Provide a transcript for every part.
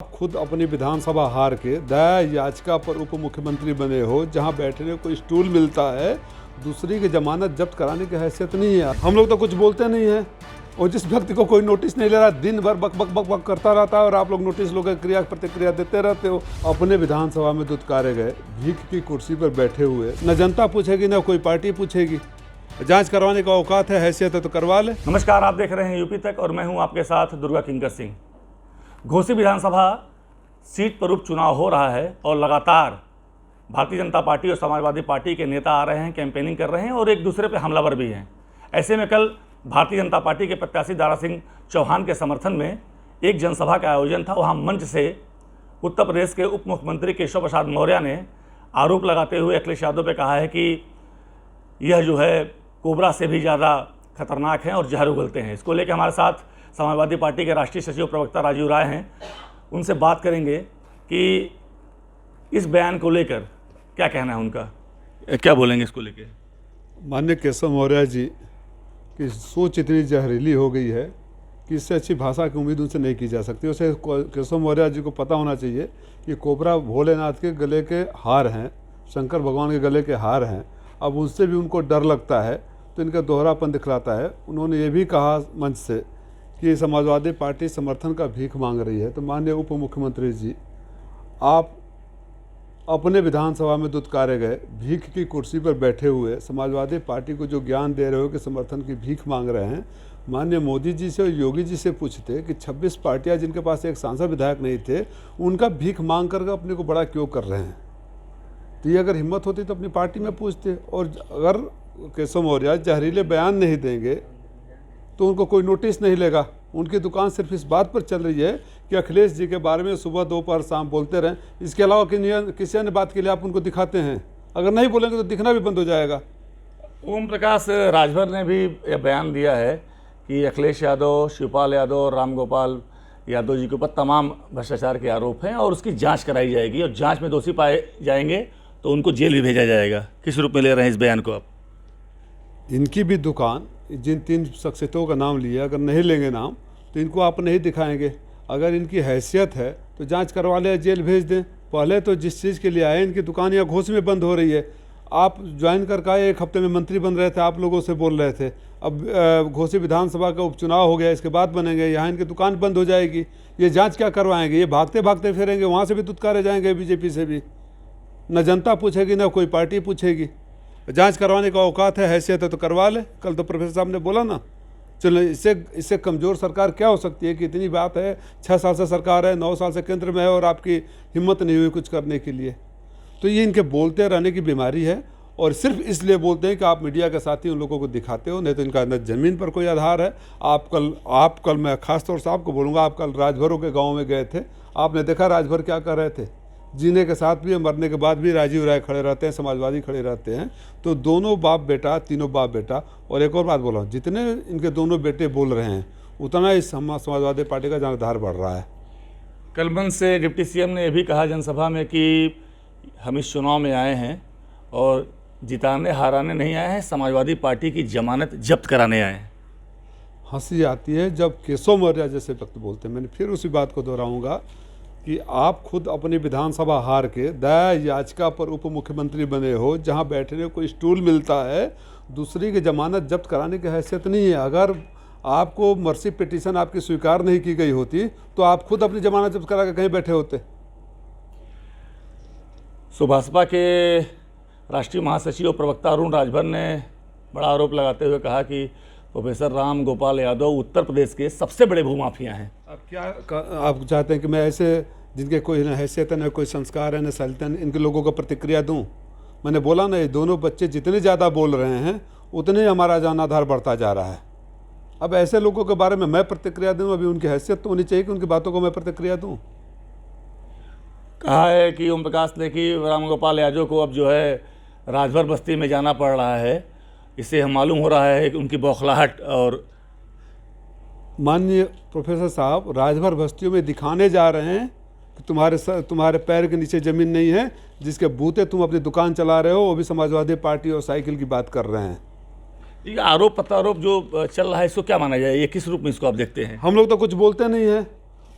खुद अपनी विधानसभा हार के दया याचिका पर उप मुख्यमंत्री बने हो, जहां बैठने को स्टूल मिलता है, दूसरी की जमानत जब्त कराने की हैसियत नहीं है। हम लोग तो कुछ बोलते नहीं हैं, और जिस व्यक्ति को कोई नोटिस नहीं ले रहा, दिन भर बक बक बक बक करता रहता है और आप लोग नोटिस लोग क्रिया प्रतिक्रिया देते रहते हो। अपने विधानसभा में दुत्कारे गए, भीख की कुर्सी पर बैठे हुए, न जनता पूछेगी न कोई पार्टी पूछेगी। जांच करवाने का औकात है, हैसियत है तो करवा ले। नमस्कार, आप देख रहे हैं यूपी तक और मैं हूं आपके साथ दुर्गा किंकर सिंह। घोसी विधानसभा सीट पर उपचुनाव हो रहा है और लगातार भारतीय जनता पार्टी और समाजवादी पार्टी के नेता आ रहे हैं, कैंपेनिंग कर रहे हैं और एक दूसरे पर हमलावर भी हैं। ऐसे में कल भारतीय जनता पार्टी के प्रत्याशी दारा सिंह चौहान के समर्थन में एक जनसभा का आयोजन था। वहाँ मंच से उत्तर प्रदेश के उप मुख्यमंत्री केशव प्रसाद मौर्य ने आरोप लगाते हुए अखिलेश यादव पर कहा है कि यह जो है कोबरा से भी ज़्यादा खतरनाक हैं और जहर उगलते हैं। इसको लेकर हमारे साथ समाजवादी पार्टी के राष्ट्रीय सचिव प्रवक्ता राजीव राय हैं। उनसे बात करेंगे कि इस बयान को लेकर क्या कहना है उनका, क्या बोलेंगे इसको लेकर। माननीय केशव मौर्य जी की सोच इतनी जहरीली हो गई है कि इससे अच्छी भाषा की उम्मीद उनसे नहीं की जा सकती। उसे केशव मौर्य जी को पता होना चाहिए कि कोबरा भोलेनाथ के गले के हार हैं, शंकर भगवान के गले के हार हैं। अब उनसे भी उनको डर लगता है तो इनका दोहरापन दिखलाता है। उन्होंने ये भी कहा मंच से कि समाजवादी पार्टी समर्थन का भीख मांग रही है। तो माननीय उप मुख्यमंत्री जी, आप अपने विधानसभा में दुत्कारे गए, भीख की कुर्सी पर बैठे हुए समाजवादी पार्टी को जो ज्ञान दे रहे हो कि समर्थन की भीख मांग रहे हैं। माननीय मोदी जी से और योगी जी से पूछते कि 26 पार्टियां जिनके पास एक सांसद विधायक नहीं थे, उनका भीख मांग कर अपने को बड़ा क्यों कर रहे हैं। तो ये अगर हिम्मत होती तो अपनी पार्टी में पूछते। और अगर केशव मौर्य जहरीले बयान नहीं देंगे तो उनको कोई नोटिस नहीं लेगा। उनकी दुकान सिर्फ इस बात पर चल रही है कि अखिलेश जी के बारे में सुबह दोपहर शाम बोलते रहें। इसके अलावा किसी अन्य बात के लिए आप उनको दिखाते हैं। अगर नहीं बोलेंगे तो दिखना भी बंद हो जाएगा। ओम प्रकाश राजभर ने भी यह बयान दिया है कि अखिलेश यादव, शिवपाल यादव और रामगोपाल यादव जी के ऊपर तमाम भ्रष्टाचार के आरोप हैं और उसकी जांच कराई जाएगी और जांच में दोषी पाए जाएंगे तो उनको जेल भी भेजा जाएगा। किस रूप में ले रहे हैं इस बयान को आप? इनकी भी दुकान, जिन 3 शख्सियतों का नाम लिया, अगर नहीं लेंगे नाम तो इनको आप नहीं दिखाएंगे। अगर इनकी हैसियत है तो जांच करवा ले, जेल भेज दें। पहले तो जिस चीज़ के लिए आए, इनकी दुकान यहाँ घोसी में बंद हो रही है। आप ज्वाइन करके आए, 1 हफ्ते में मंत्री बन रहे थे, आप लोगों से बोल रहे थे। अब घोसी विधानसभा का उपचुनाव हो गया, इसके बाद बनेंगे, यहाँ इनकी दुकान बंद हो जाएगी। ये जाँच क्या करवाएंगे? ये भागते भागते फिरेंगे, वहाँ से भी दुत्कारे जाएंगे, बीजेपी से भी। न जनता पूछेगी न कोई पार्टी पूछेगी। जांच करवाने का औकात है, हैसियत है तो करवा ले। कल तो प्रोफेसर साहब ने बोला ना। चलो, इससे कमज़ोर सरकार क्या हो सकती है कि इतनी बात है। 6 साल से सरकार है, 9 साल से केंद्र में है और आपकी हिम्मत नहीं हुई कुछ करने के लिए। तो ये इनके बोलते रहने की बीमारी है और सिर्फ इसलिए बोलते हैं कि आप मीडिया के साथ ही उन लोगों को दिखाते हो, नहीं तो इनका न ज़मीन पर कोई आधार है। आप कल मैं खास तौर से आपको बोलूँगा, आप कल राजभरों के गाँव में गए थे, आपने देखा राजभर क्या कर रहे थे। जीने के साथ भी, मरने के बाद भी राजीव राय खड़े रहते हैं, समाजवादी खड़े रहते हैं। तो दोनों बाप बेटा, तीनों बाप बेटा। और एक और बात बोला, जितने इनके दोनों बेटे बोल रहे हैं उतना ही समाजवादी पार्टी का जनाधार बढ़ रहा है। कलबन से डिप्टी सीएम ने यह भी कहा जनसभा में कि हम इस चुनाव में आए हैं और जिताने हराने नहीं आए हैं, समाजवादी पार्टी की जमानत जब्त कराने आए हैं। हंसी आती है जब केशव मौर्य जैसे वक्त बोलते हैं। मैंने फिर उसी बात को दोहराऊंगा कि आप खुद अपनी विधानसभा हार के दया याचिका पर उप मुख्यमंत्री बने हो, जहां बैठने को स्टूल मिलता है, दूसरी की जमानत जब्त कराने की हैसियत नहीं है। अगर आपको मर्सी पिटीशन आपकी स्वीकार नहीं की गई होती तो आप खुद अपनी जमानत जब्त करा के कहीं बैठे होते। भाजपा के राष्ट्रीय महासचिव और प्रवक्ता अरुण राजभर ने बड़ा आरोप लगाते हुए कहा कि प्रोफेसर राम गोपाल यादव उत्तर प्रदेश के सबसे बड़े भूमाफिया हैं। अब क्या आप चाहते हैं कि मैं ऐसे जिनके कोई न हैसियत है, न कोई संस्कार है, न सल्तन, इनके लोगों को प्रतिक्रिया दूं? मैंने बोला ना, ये दोनों बच्चे जितने ज़्यादा बोल रहे हैं उतने हमारा जनाधार बढ़ता जा रहा है। अब ऐसे लोगों के बारे में मैं प्रतिक्रिया दूं? अभी उनकी हैसियत तो होनी चाहिए कि उनकी बातों को मैं प्रतिक्रिया दूं। कहा है कि ओम प्रकाश ने कि रामगोपाल यादव को अब जो है राजभर बस्ती में जाना पड़ रहा है। इससे हम मालूम हो रहा है कि उनकी बौखलाहट। और माननीय प्रोफेसर साहब राजभर बस्तियों में दिखाने जा रहे हैं कि तुम्हारे पैर के नीचे ज़मीन नहीं है, जिसके बूते तुम अपनी दुकान चला रहे हो, वो भी समाजवादी पार्टी और साइकिल की बात कर रहे हैं। ये आरोप प्रत्यारोप जो चल रहा है, इसको क्या माना जाए? ये किस रूप में इसको आप देखते हैं? हम लोग तो कुछ बोलते नहीं हैं,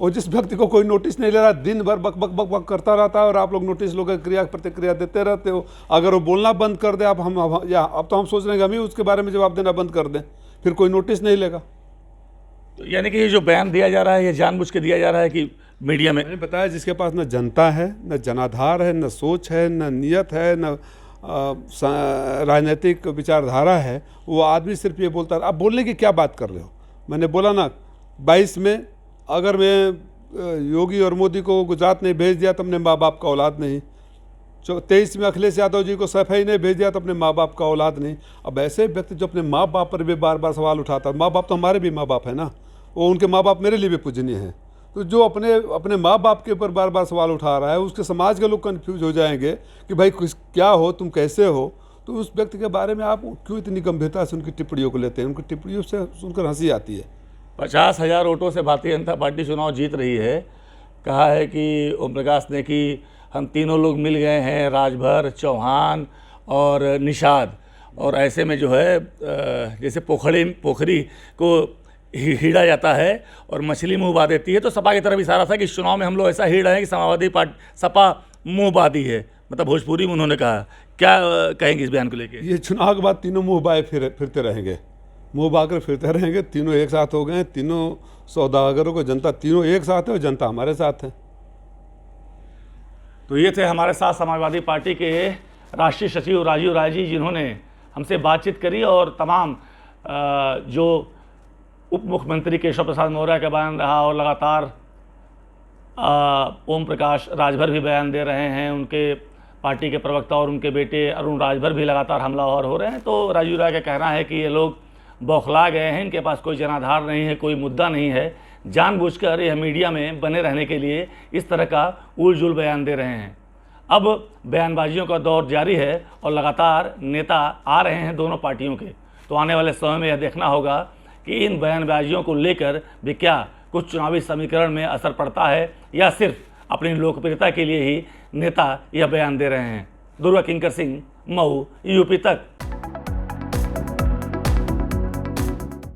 और जिस व्यक्ति को कोई नोटिस नहीं ले रहा, दिन भर बक बक बक बक करता रहता है और आप लोग नोटिस लोग क्रिया प्रतिक्रिया देते रहते हो। अगर वो बोलना बंद कर दे, अब तो हम सोच रहे हैं कि हम ही उसके बारे में जवाब देना बंद कर दें, फिर कोई नोटिस नहीं लेगा। तो यानी कि ये जो बयान दिया जा रहा है, ये जानबूझ के दिया जा रहा है कि मीडिया में। मैंने बताया, जिसके पास न जनता है, न जनाधार है, न सोच है, न नियत है, न राजनीतिक विचारधारा है, वो आदमी सिर्फ ये बोलता है। आप बोलने की क्या बात कर रहे हो? मैंने बोला ना, 22 में अगर मैं योगी और मोदी को गुजरात नहीं भेज दिया तो अपने माँ बाप का औलाद नहीं। 23 में अखिलेश यादव जी को सफाई नहीं भेज दिया तो अपने माँ बाप का औलाद नहीं। अब ऐसे व्यक्ति जो अपने माँ बाप पर भी बार बार सवाल उठाता है, माँ बाप तो हमारे भी माँ बाप है ना, वो उनके माँ बाप मेरे लिए भी पूजनीय हैं। तो जो अपने माँ बाप के ऊपर बार बार सवाल उठा रहा है, उसके समाज के लोग कन्फ्यूज हो जाएंगे कि भाई क्या हो, तुम कैसे हो। तो उस व्यक्ति के बारे में आप क्यों इतनी गंभीरता से उनकी टिप्पणियों को लेते हैं? उनकी टिप्पणियों से सुनकर हंसी आती है। 50,000 वोटों से भारतीय जनता पार्टी चुनाव जीत रही है। कहा है कि ओम प्रकाश ने कि हम तीनों लोग मिल गए हैं, राजभर, चौहान और निषाद, और ऐसे में जो है जैसे पोखरी को हिड़ा जाता है और मछली मुँह बा देती है। तो सपा की तरफ इशारा था कि इस चुनाव में हम लोग ऐसा हिड़ रहे हैं कि समाजवादी पार्टी सपा मुँह बादी है, मतलब भोजपुरी में उन्होंने कहा। क्या कहेंगे इस बयान को लेके? ये चुनाव के बाद तीनों मुँह बाए फिरते रहेंगे, मुँह बाकर फिरते रहेंगे। तीनों एक साथ हो गए, तीनों सौदागरों को जनता तीनों एक साथ है और जनता हमारे साथ है। तो ये थे हमारे साथ समाजवादी पार्टी के राष्ट्रीय सचिव राजीव राय जी, जिन्होंने हमसे बातचीत करी और तमाम जो उप मुख्यमंत्री केशव प्रसाद मौर्य का बयान रहा और लगातार ओम प्रकाश राजभर भी बयान दे रहे हैं, उनके पार्टी के प्रवक्ता और उनके बेटे अरुण राजभर भी लगातार हमलावर हो रहे हैं। तो राजीव राय का कहना है कि ये लोग बौखला गए हैं, इनके पास कोई जनाधार नहीं है, कोई मुद्दा नहीं है, जानबूझकर यह मीडिया में बने रहने के लिए इस तरह का उलझुल बयान दे रहे हैं। अब बयानबाजियों का दौर जारी है और लगातार नेता आ रहे हैं दोनों पार्टियों के। तो आने वाले समय में यह देखना होगा कि इन बयानबाजियों को लेकर भी क्या कुछ चुनावी समीकरण में असर पड़ता है या सिर्फ अपनी लोकप्रियता के लिए ही नेता यह बयान दे रहे हैं। दुर्गा किंकर सिंह, मऊ, यूपी तक।